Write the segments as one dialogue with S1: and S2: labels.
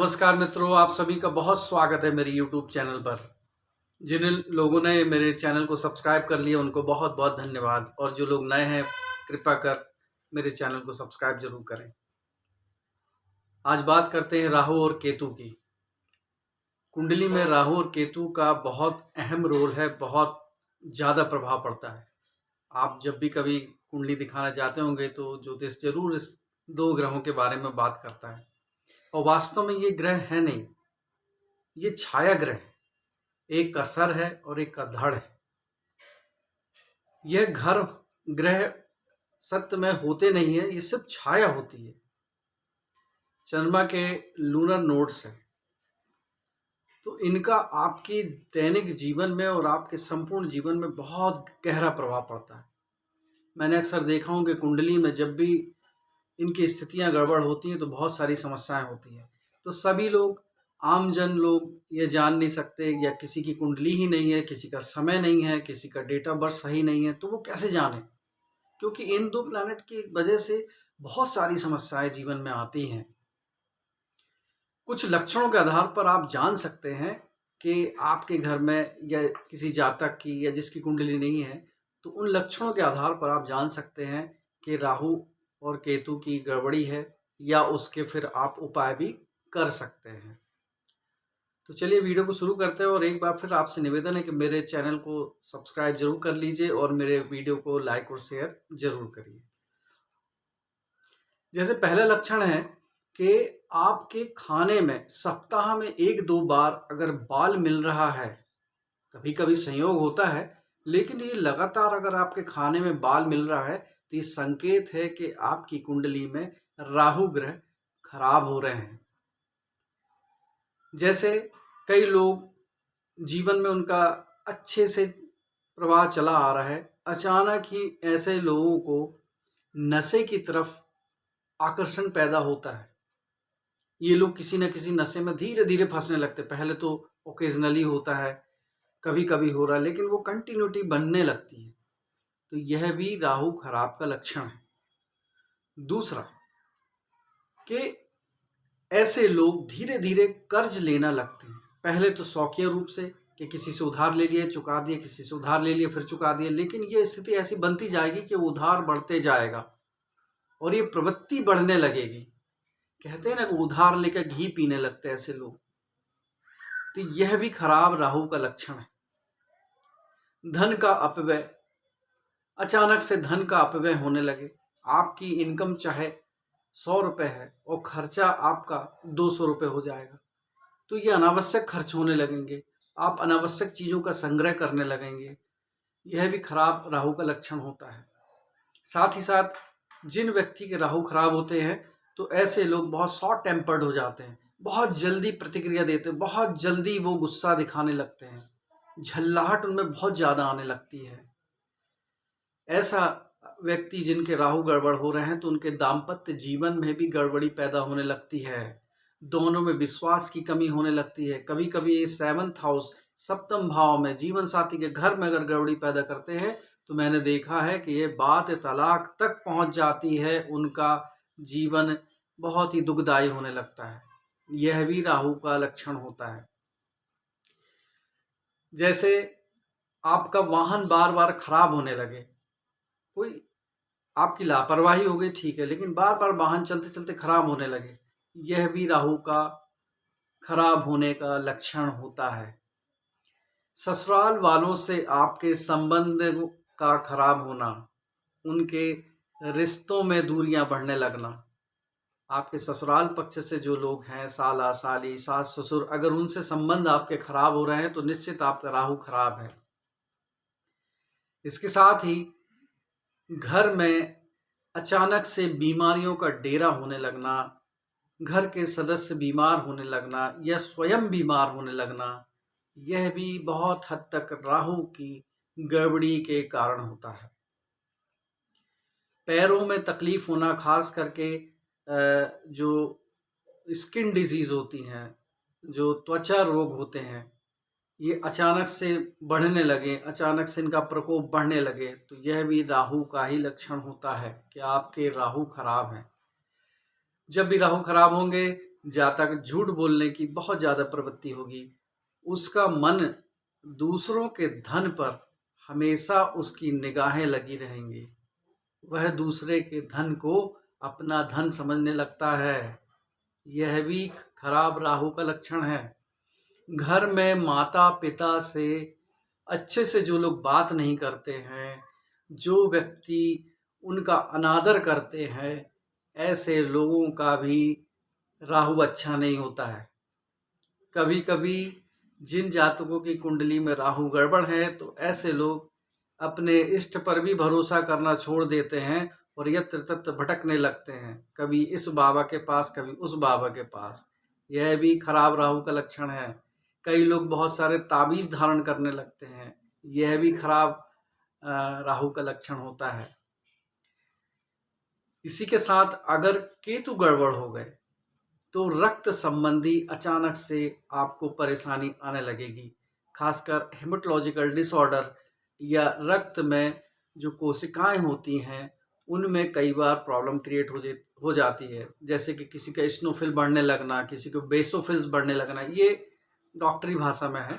S1: नमस्कार मित्रों, आप सभी का बहुत स्वागत है मेरे YouTube चैनल पर। जिन लोगों ने मेरे चैनल को सब्सक्राइब कर लिया उनको बहुत बहुत धन्यवाद, और जो लोग नए हैं कृपया कर मेरे चैनल को सब्सक्राइब जरूर करें। आज बात करते हैं राहु और केतु की। कुंडली में राहु और केतु का बहुत अहम रोल है, बहुत ज़्यादा प्रभाव पड़ता है। आप जब भी कभी कुंडली दिखाना चाहते होंगे तो ज्योतिष जरूर इस दो ग्रहों के बारे में बात करता है। और वास्तव में ये ग्रह है नहीं, ये छाया ग्रह है। एक का सर है और एक का धड़ है। यह घर ग्रह सत्य में होते नहीं है, ये सिर्फ छाया होती है। चंद्रमा के लूनर नोड्स है, तो इनका आपके दैनिक जीवन में और आपके संपूर्ण जीवन में बहुत गहरा प्रभाव पड़ता है। मैंने अक्सर देखा हूं कि कुंडली में जब भी इनकी स्थितियां गड़बड़ होती हैं तो बहुत सारी समस्याएं होती हैं। तो सभी लोग, आम जन लोग ये जान नहीं सकते, या किसी की कुंडली ही नहीं है, किसी का समय नहीं है, किसी का डेट ऑफ बर्थ सही नहीं है, तो वो कैसे जाने? क्योंकि इन दो प्लैनेट की वजह से बहुत सारी समस्याएं जीवन में आती हैं। कुछ लक्षणों के आधार पर आप जान सकते हैं कि आपके घर में या किसी जातक की या जिसकी कुंडली नहीं है, तो उन लक्षणों के आधार पर आप जान सकते हैं कि राहु और केतु की गड़बड़ी है, या उसके फिर आप उपाय भी कर सकते हैं। तो चलिए वीडियो को शुरू करते हैं, और एक बार फिर आपसे निवेदन है कि मेरे चैनल को सब्सक्राइब जरूर कर लीजिए और मेरे वीडियो को लाइक और शेयर जरूर करिए। जैसे पहला लक्षण है कि आपके खाने में सप्ताह में 1-2 बार अगर बाल मिल रहा है, कभी कभी संयोग होता है, लेकिन ये लगातार अगर आपके खाने में बाल मिल रहा है तो ये संकेत है कि आपकी कुंडली में राहु ग्रह खराब हो रहे हैं। जैसे कई लोग जीवन में उनका अच्छे से प्रवाह चला आ रहा है, अचानक ही ऐसे लोगों को नशे की तरफ आकर्षण पैदा होता है। ये लोग किसी न किसी नशे में धीरे धीरे फंसने लगते। पहले तो ओकेजनली होता है, कभी कभी हो रहा है, लेकिन वो कंटिन्यूटी बनने लगती है। तो यह भी राहु खराब का लक्षण है। दूसरा कि ऐसे लोग धीरे धीरे कर्ज लेना लगते हैं। पहले तो शौकिया रूप से कि किसी से उधार ले लिए, चुका दिए, किसी से उधार ले लिए, फिर चुका दिए, लेकिन ये स्थिति ऐसी बनती जाएगी कि उधार बढ़ते जाएगा और ये प्रवृत्ति बढ़ने लगेगी। कहते हैं ना कि उधार लेकर घी पीने लगते हैं ऐसे लोग। तो यह भी खराब राहु का लक्षण है। धन का अपव्यय, अचानक से धन का अपव्यय होने लगे। आपकी इनकम चाहे 100 रुपए है और खर्चा आपका 200 रुपए हो जाएगा, तो ये अनावश्यक खर्च होने लगेंगे। आप अनावश्यक चीजों का संग्रह करने लगेंगे। यह भी खराब राहु का लक्षण होता है। साथ ही साथ जिन व्यक्ति के राहु खराब होते हैं तो ऐसे लोग बहुत शॉर्ट टेम्पर्ड हो जाते हैं, बहुत जल्दी प्रतिक्रिया देते हैं, बहुत जल्दी वो गुस्सा दिखाने लगते हैं, झल्लाहट उनमें बहुत ज्यादा आने लगती है। ऐसा व्यक्ति जिनके राहु गड़बड़ हो रहे हैं तो उनके दाम्पत्य जीवन में भी गड़बड़ी पैदा होने लगती है। दोनों में विश्वास की कमी होने लगती है। कभी कभी ये 7th हाउस, सप्तम भाव में जीवन साथी के घर में अगर गड़बड़ी पैदा करते हैं तो मैंने देखा है कि ये बात तलाक तक पहुंच जाती है। उनका जीवन बहुत ही दुखदायी होने लगता है। यह भी राहु का लक्षण होता है। जैसे आपका वाहन बार बार खराब होने लगे, कोई आपकी लापरवाही हो गई ठीक है, लेकिन बार बार वाहन चलते चलते खराब होने लगे, यह भी राहु का खराब होने का लक्षण होता है। ससुराल वालों से आपके संबंध का खराब होना, उनके रिश्तों में दूरियां बढ़ने लगना। आपके ससुराल पक्ष से जो लोग हैं, साला साली, सास ससुर, अगर उनसे संबंध आपके खराब हो रहे हैं तो निश्चित आपका राहु खराब है। इसके साथ ही घर में अचानक से बीमारियों का डेरा होने लगना, घर के सदस्य बीमार होने लगना या स्वयं बीमार होने लगना, यह भी बहुत हद तक राहु की गड़बड़ी के कारण होता है। पैरों में तकलीफ होना, खास करके जो स्किन डिजीज होती हैं, जो त्वचा रोग होते हैं, ये अचानक से बढ़ने लगे, अचानक से इनका प्रकोप बढ़ने लगे, तो यह भी राहु का ही लक्षण होता है कि आपके राहु खराब हैं। जब भी राहु खराब होंगे, जातक झूठ बोलने की बहुत ज़्यादा प्रवृत्ति होगी। उसका मन दूसरों के धन पर हमेशा उसकी निगाहें लगी रहेंगी। वह दूसरे के धन को अपना धन समझने लगता है। यह भी खराब राहु का लक्षण है। घर में माता पिता से अच्छे से जो लोग बात नहीं करते हैं, जो व्यक्ति उनका अनादर करते हैं, ऐसे लोगों का भी राहु अच्छा नहीं होता है। कभी कभी जिन जातकों की कुंडली में राहु गड़बड़ है, तो ऐसे लोग अपने इष्ट पर भी भरोसा करना छोड़ देते हैं और यत्र तत्र भटकने लगते हैं, कभी इस बाबा के पास, कभी उस बाबा के पास। यह भी खराब राहु का लक्षण है। कई लोग बहुत सारे ताबीज धारण करने लगते हैं, यह भी खराब राहु का लक्षण होता है। इसी के साथ अगर केतु गड़बड़ हो गए तो रक्त संबंधी अचानक से आपको परेशानी आने लगेगी। खासकर हेमेटोलॉजिकल डिसऑर्डर या रक्त में जो कोशिकाएं होती हैं, उनमें कई बार प्रॉब्लम क्रिएट हो जाती है। जैसे कि किसी का इस्नोफिल बढ़ने लगना, किसी को बेसोफिल्स बढ़ने लगना, ये डॉक्टरी भाषा में है।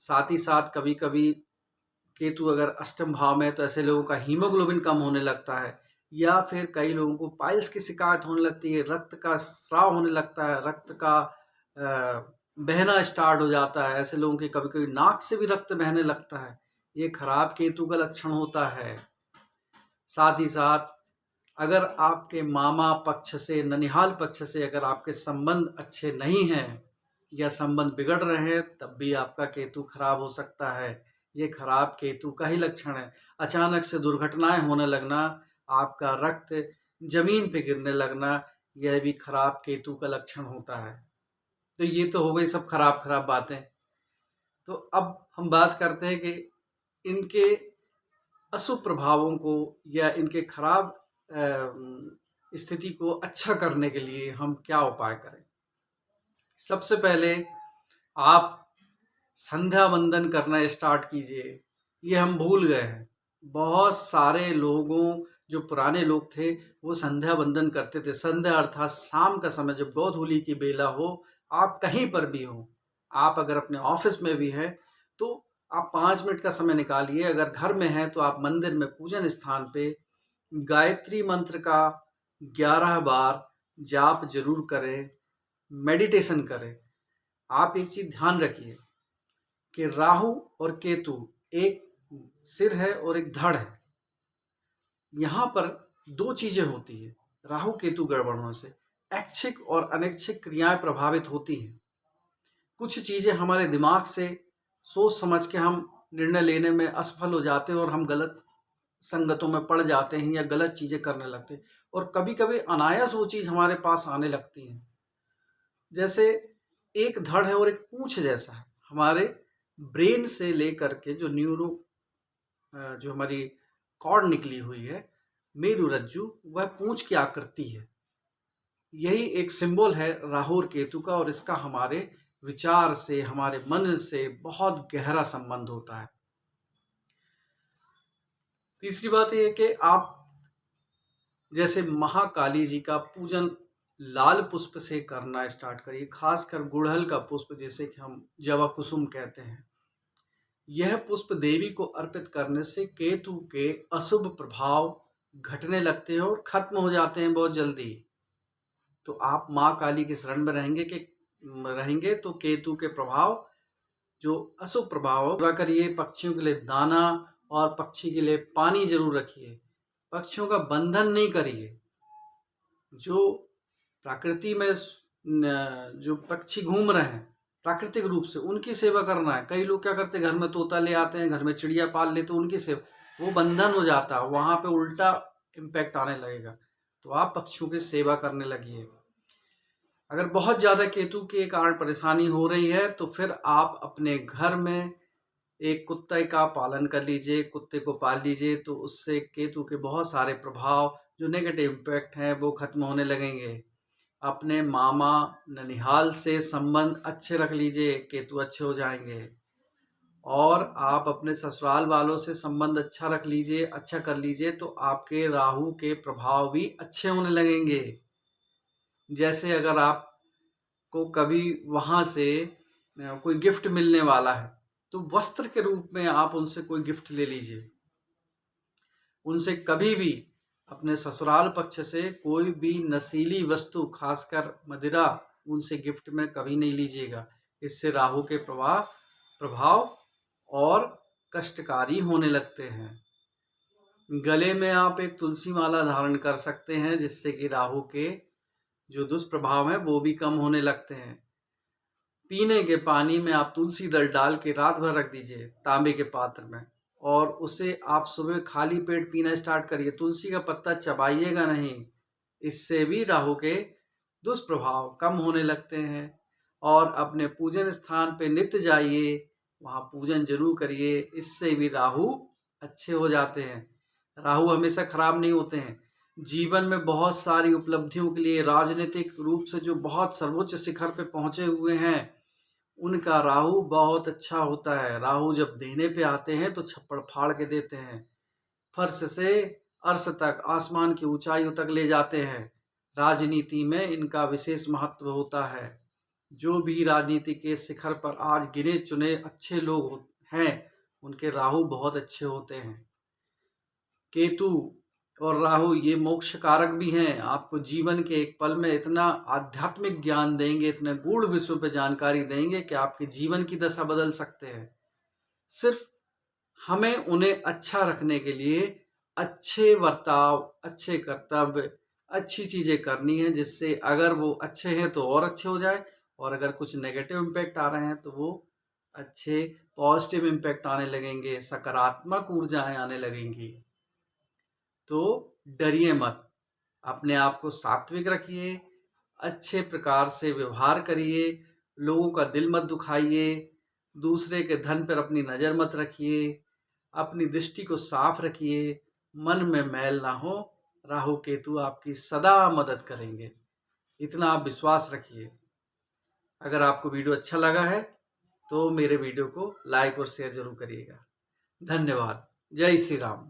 S1: साथ ही साथ कभी कभी केतु अगर अष्टम भाव में है तो ऐसे लोगों का हीमोग्लोबिन कम होने लगता है, या फिर कई लोगों को पाइल्स की शिकायत होने लगती है, रक्त का स्राव होने लगता है, रक्त का बहना स्टार्ट हो जाता है। ऐसे लोगों के कभी कभी नाक से भी रक्त बहने लगता है। ये खराब केतु का लक्षण होता है। साथ ही साथ अगर आपके मामा पक्ष से, ननिहाल पक्ष से अगर आपके संबंध अच्छे नहीं हैं या संबंध बिगड़ रहे हैं, तब भी आपका केतु खराब हो सकता है। ये खराब केतु का ही लक्षण है। अचानक से दुर्घटनाएं होने लगना, आपका रक्त जमीन पे गिरने लगना, यह भी खराब केतु का लक्षण होता है। तो ये तो हो गई सब खराब खराब बातें। तो अब हम बात करते हैं कि इनके अशुभ प्रभावों को या इनके खराब स्थिति को अच्छा करने के लिए हम क्या उपाय करें। सबसे पहले आप संध्या वंदन करना स्टार्ट कीजिए। ये हम भूल गए हैं। बहुत सारे लोगों, जो पुराने लोग थे, वो संध्या वंदन करते थे। संध्या अर्थात शाम का समय, जब गोधूली की बेला हो, आप कहीं पर भी हो, आप अगर अपने ऑफिस में भी हैं तो आप 5 मिनट का समय निकालिए। अगर घर में हैं तो आप मंदिर में पूजन स्थान पे गायत्री मंत्र का 11 बार जाप जरूर करें, मेडिटेशन करें। आप एक चीज ध्यान रखिए कि राहु और केतु एक सिर है और एक धड़ है। यहाँ पर दो चीजें होती है। राहु केतु गड़बड़ होने से ऐच्छिक और अनैच्छिक क्रियाएं प्रभावित होती हैं। कुछ चीजें हमारे दिमाग से सोच समझ के हम निर्णय लेने में असफल हो जाते हैं और हम गलत संगतों में पड़ जाते हैं या गलत चीजें करने लगते हैं, और कभी कभी अनायास वो चीज हमारे पास आने लगती है। जैसे एक धड़ है और एक पूंछ जैसा है। हमारे ब्रेन से लेकर के जो जो हमारी कॉर्ड निकली हुई है, मेरुरज्जु, वह पूंछ की आकृति है। यही एक सिंबल है राहु और केतु का, और इसका हमारे विचार से, हमारे मन से बहुत गहरा संबंध होता है। तीसरी बात यह है कि आप जैसे महाकाली जी का पूजन लाल पुष्प से करना स्टार्ट करिए। खासकर गुड़हल का पुष्प, जैसे कि हम जवा कुसुम कहते हैं, यह पुष्प देवी को अर्पित करने से केतु के अशुभ प्रभाव घटने लगते हैं और खत्म हो जाते हैं बहुत जल्दी। तो आप माँ काली के शरण में रहेंगे तो केतु के प्रभाव, जो अशुभ प्रभाव, करिए। पक्षियों के लिए दाना और पक्षी के लिए पानी जरूर रखिए। पक्षियों का बंधन नहीं करिए। जो प्रकृति में जो पक्षी घूम रहे हैं प्राकृतिक रूप से, उनकी सेवा करना है। कई लोग क्या करते हैं, घर में तोता ले आते हैं, घर में चिड़िया पाल लेते हैं, उनकी सेवा, वो बंधन हो जाता है, वहां पे उल्टा इम्पैक्ट आने लगेगा। तो आप पक्षियों की सेवा करने लगिए। अगर बहुत ज्यादा केतु के कारण परेशानी हो रही है तो फिर आप अपने घर में एक कुत्ते का पालन कर लीजिए, कुत्ते को पाल लीजिए, तो उससे केतु के बहुत सारे प्रभाव, जो नेगेटिव इम्पैक्ट हैं, वो खत्म होने लगेंगे। अपने मामा ननिहाल से संबंध अच्छे रख लीजिए, केतु अच्छे हो जाएंगे। और आप अपने ससुराल वालों से संबंध अच्छा रख लीजिए, अच्छा कर लीजिए, तो आपके राहु के प्रभाव भी अच्छे होने लगेंगे। जैसे अगर आपको कभी वहाँ से कोई गिफ्ट मिलने वाला है, तो वस्त्र के रूप में आप उनसे कोई गिफ्ट ले लीजिए। उनसे कभी भी अपने ससुराल पक्ष से कोई भी नशीली वस्तु, खासकर मदिरा, उनसे गिफ्ट में कभी नहीं लीजिएगा। इससे राहु के प्रभाव और कष्टकारी होने लगते हैं। गले में आप एक तुलसी माला धारण कर सकते हैं, जिससे कि राहु के जो दुष्प्रभाव हैं वो भी कम होने लगते हैं। पीने के पानी में आप तुलसी दल डाल के रात भर रख दीजिए तांबे के पात्र में, और उसे आप सुबह खाली पेट पीना स्टार्ट करिए। तुलसी का पत्ता चबाइएगा नहीं, इससे भी राहु के दुष्प्रभाव कम होने लगते हैं। और अपने पूजन स्थान पे नित्य जाइए, वहाँ पूजन जरूर करिए, इससे भी राहु अच्छे हो जाते हैं। राहु हमेशा खराब नहीं होते हैं। जीवन में बहुत सारी उपलब्धियों के लिए, राजनीतिक रूप से जो बहुत सर्वोच्च शिखर पे पहुंचे हुए हैं, उनका राहु बहुत अच्छा होता है। राहु जब देने पे आते हैं तो छप्पड़ फाड़ के देते हैं, फर्श से अर्श तक, आसमान की ऊंचाइयों तक ले जाते हैं। राजनीति में इनका विशेष महत्व होता है। जो भी राजनीति के शिखर पर आज गिने चुने अच्छे लोग हैं, उनके राहु बहुत अच्छे होते हैं। केतु और राहु ये मोक्ष कारक भी हैं। आपको जीवन के एक पल में इतना आध्यात्मिक ज्ञान देंगे, इतने गूढ़ विषयों पे जानकारी देंगे कि आपके जीवन की दशा बदल सकते हैं। सिर्फ हमें उन्हें अच्छा रखने के लिए अच्छे बर्ताव, अच्छे कर्तव्य, अच्छी चीजें करनी है, जिससे अगर वो अच्छे हैं तो और अच्छे हो जाए, और अगर कुछ नेगेटिव इम्पैक्ट आ रहे हैं तो वो अच्छे पॉजिटिव इम्पैक्ट आने लगेंगे, सकारात्मक ऊर्जाएं आने लगेंगी। तो डरिए मत, अपने आप को सात्विक रखिए, अच्छे प्रकार से व्यवहार करिए, लोगों का दिल मत दुखाइए, दूसरे के धन पर अपनी नज़र मत रखिए, अपनी दृष्टि को साफ रखिए, मन में मैल ना हो। राहु केतु आपकी सदा मदद करेंगे, इतना आप विश्वास रखिए। अगर आपको वीडियो अच्छा लगा है तो मेरे वीडियो को लाइक और शेयर जरूर करिएगा। धन्यवाद। जय श्री राम।